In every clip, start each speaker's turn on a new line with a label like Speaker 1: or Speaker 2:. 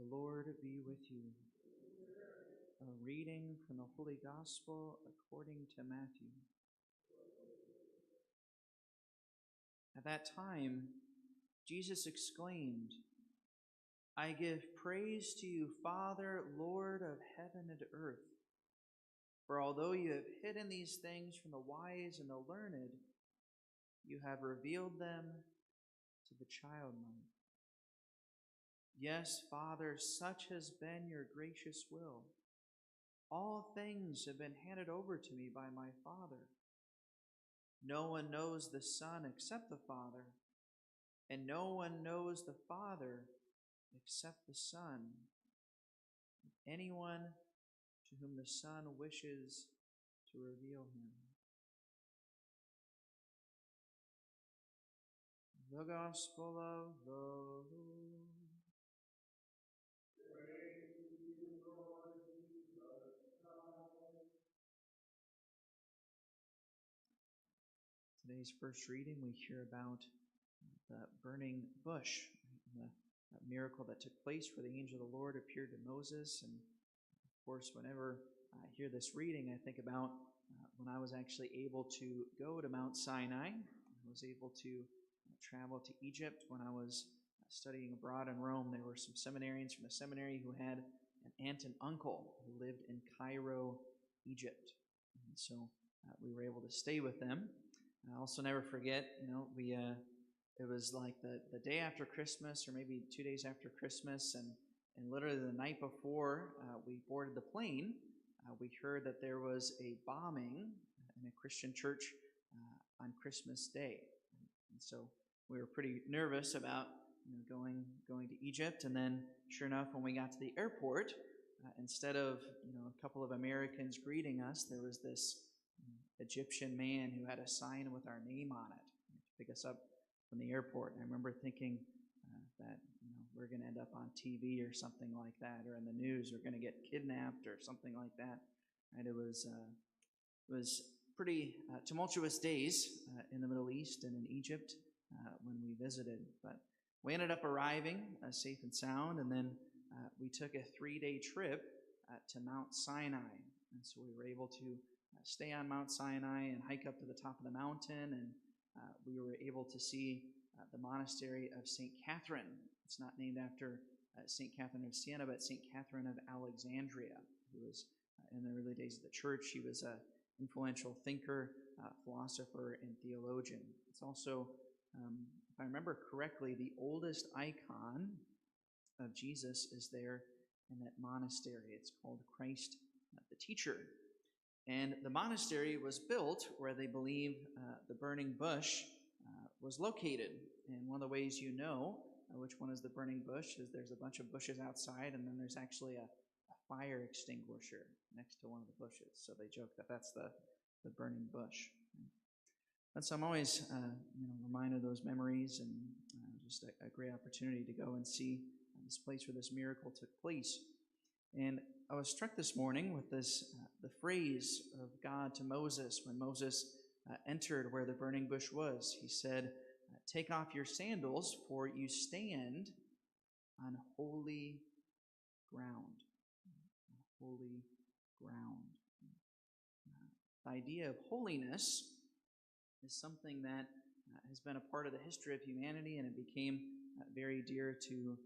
Speaker 1: The Lord be with you. A reading from the Holy Gospel according to Matthew. At that time, Jesus exclaimed, "I give praise to you, Father, Lord of heaven and earth. For although you have hidden these things from the wise and the learned, you have revealed them to the childlike. Yes, Father, such has been your gracious will. All things have been handed over to me by my Father. No one knows the Son except the Father, and no one knows the Father except the Son. Anyone to whom the Son wishes to reveal him." The Gospel of the Lord. Today's first reading, we hear about the burning bush, the miracle that took place where the angel of the Lord appeared to Moses. And of course, whenever I hear this reading, I think about when I was actually able to go to Mount Sinai. I was able to travel to Egypt when I was studying abroad in Rome. There were some seminarians from the seminary who had an aunt and uncle who lived in Cairo, Egypt. And so we were able to stay with them. I also never forget, it was like the day after Christmas or maybe 2 days after Christmas, and literally the night before we boarded the plane, we heard that there was a bombing in a Christian church on Christmas Day. And so we were pretty nervous about going to Egypt. And then sure enough, when we got to the airport, instead of a couple of Americans greeting us, there was this Egyptian man who had a sign with our name on it to pick us up from the airport. And I remember thinking that we're going to end up on TV or something like that, or in the news, we're going to get kidnapped or something like that. And it was pretty tumultuous days in the Middle East and in Egypt when we visited. But we ended up arriving safe and sound, and then we took a 3-day trip to Mount Sinai. And so we were able to stay on Mount Sinai and hike up to the top of the mountain, and we were able to see the monastery of St. Catherine. It's not named after St. Catherine of Siena, but St. Catherine of Alexandria, who was in the early days of the church. She was an influential thinker, philosopher, and theologian. It's also, if I remember correctly, the oldest icon of Jesus is there in that monastery. It's called Christ the Teacher. And the monastery was built where they believe the burning bush was located. And one of the ways you know which one is the burning bush is there's a bunch of bushes outside, and then there's actually a fire extinguisher next to one of the bushes. So they joke that that's the burning bush. And so I'm always reminded of those memories, and just a great opportunity to go and see this place where this miracle took place. And I was struck this morning with this the phrase of God to Moses when Moses entered where the burning bush was. He said, "Take off your sandals, for you stand on holy ground." Holy ground. The idea of holiness is something that has been a part of the history of humanity, and it became very dear to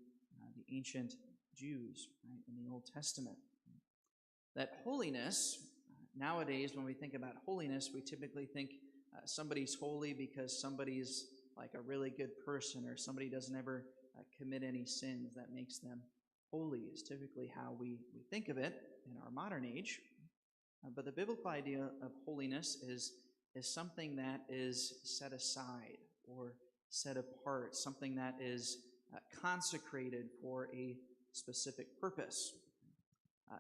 Speaker 1: the ancient Jews, right, in the Old Testament. That holiness, nowadays, when we think about holiness, we typically think somebody's holy because somebody's like a really good person, or somebody doesn't ever commit any sins that makes them holy, is typically how we think of it in our modern age. But the biblical idea of holiness is something that is set aside or set apart, something that is consecrated for a specific purpose.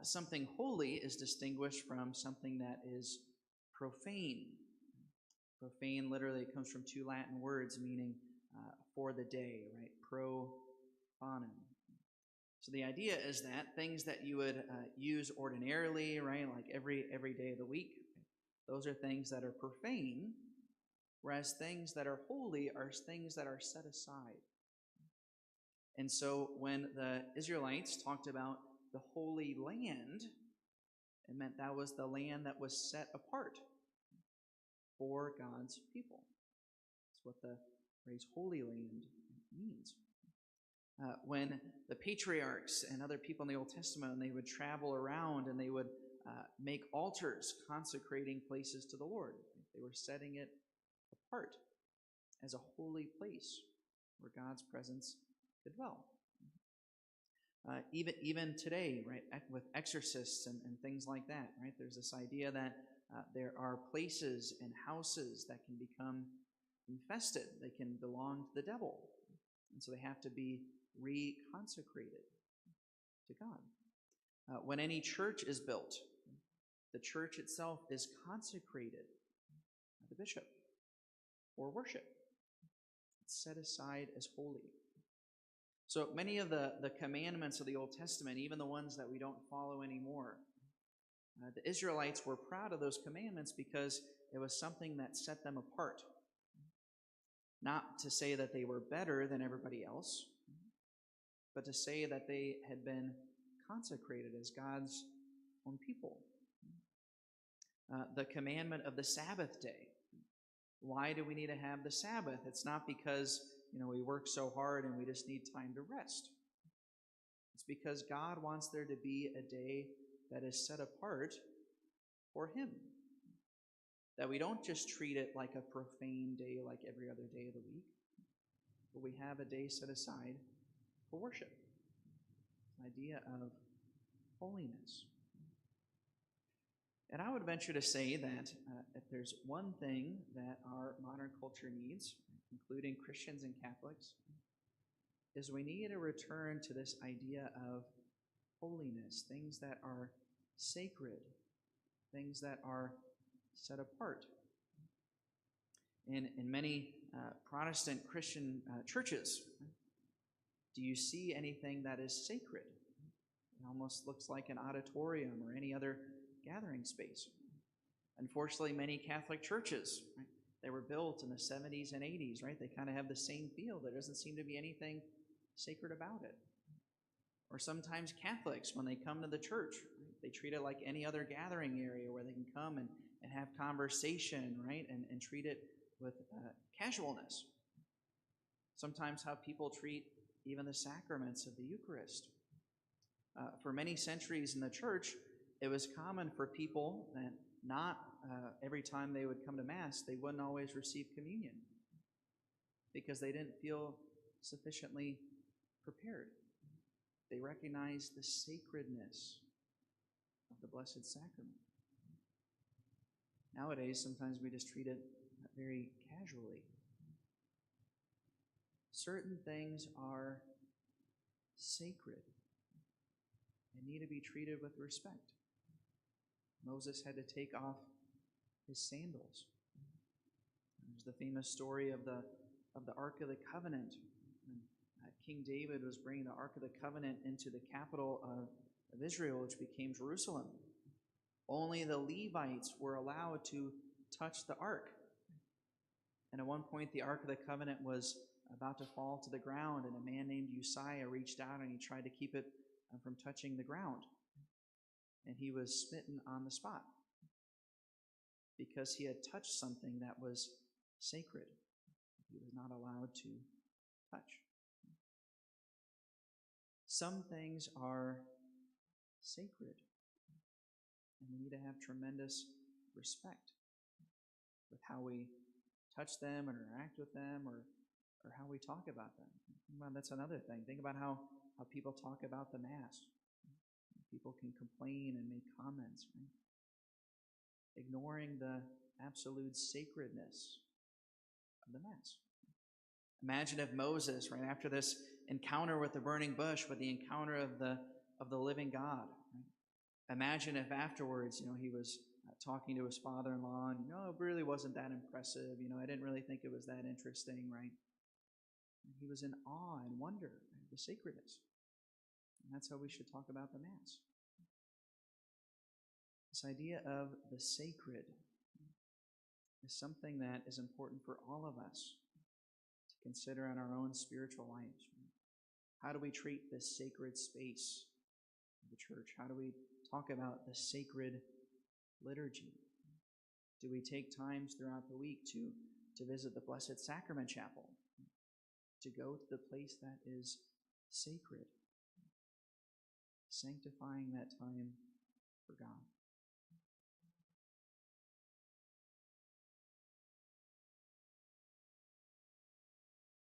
Speaker 1: Something holy is distinguished from something that is profane. Profane literally comes from 2 Latin words meaning for the day, right? Profanum. So the idea is that things that you would use ordinarily, right, like every day of the week, those are things that are profane, whereas things that are holy are things that are set aside. And so when the Israelites talked about the Holy Land, it meant that was the land that was set apart for God's people. That's what the phrase Holy Land means. When the patriarchs and other people in the Old Testament, they would travel around and they would make altars consecrating places to the Lord. They were setting it apart as a holy place where God's presence could dwell. Even today, right, with exorcists and things like that, right, there's this idea that there are places and houses that can become infested. They can belong to the devil. And so they have to be reconsecrated to God. When any church is built, the church itself is consecrated by the bishop for worship. It's set aside as holy. So many of the commandments of the Old Testament, even the ones that we don't follow anymore, the Israelites were proud of those commandments because it was something that set them apart. Not to say that they were better than everybody else, but to say that they had been consecrated as God's own people. The commandment of the Sabbath day. Why do we need to have the Sabbath? It's not because, we work so hard and we just need time to rest. It's because God wants there to be a day that is set apart for Him. That we don't just treat it like a profane day like every other day of the week, but we have a day set aside for worship. An idea of holiness. And I would venture to say that if there's one thing that our modern culture needs, including Christians and Catholics, is we need to return to this idea of holiness, things that are sacred, things that are set apart. In many Protestant Christian churches, do you see anything that is sacred? It almost looks like an auditorium or any other gathering space. Unfortunately, many Catholic churches, right, they were built in the 70s and 80s, right? They kind of have the same feel. There doesn't seem to be anything sacred about it. Or sometimes Catholics, when they come to the church, right, they treat it like any other gathering area where they can come and have conversation, right, and treat it with casualness. Sometimes how people treat even the sacraments of the Eucharist. For many centuries in the church, it was common for people that not every time they would come to Mass, they wouldn't always receive communion because they didn't feel sufficiently prepared. They recognized the sacredness of the Blessed Sacrament. Nowadays, sometimes we just treat it very casually. Certain things are sacred and need to be treated with respect. Moses had to take off his sandals. There's the famous story of the Ark of the Covenant. King David was bringing the Ark of the Covenant into the capital of Israel, which became Jerusalem. Only the Levites were allowed to touch the Ark. And at one point, the Ark of the Covenant was about to fall to the ground, and a man named Uzziah reached out and he tried to keep it from touching the ground. And he was smitten on the spot because he had touched something that was sacred. He was not allowed to touch. Some things are sacred, and we need to have tremendous respect with how we touch them and interact with them or how we talk about them. Well, that's another thing. Think about how people talk about the Mass. People can complain and make comments, right? Ignoring the absolute sacredness of the Mass. Imagine if Moses, right after this encounter with the burning bush, with the encounter of the living God, right? Imagine if afterwards, he was talking to his father-in-law, and it really wasn't that impressive. I didn't really think it was that interesting, right? And he was in awe and wonder at the sacredness. And that's how we should talk about the Mass. This idea of the sacred is something that is important for all of us to consider in our own spiritual lives. How do we treat this sacred space of the church? How do we talk about the sacred liturgy? Do we take times throughout the week to visit the Blessed Sacrament Chapel, to go to the place that is sacred, sanctifying that time for God?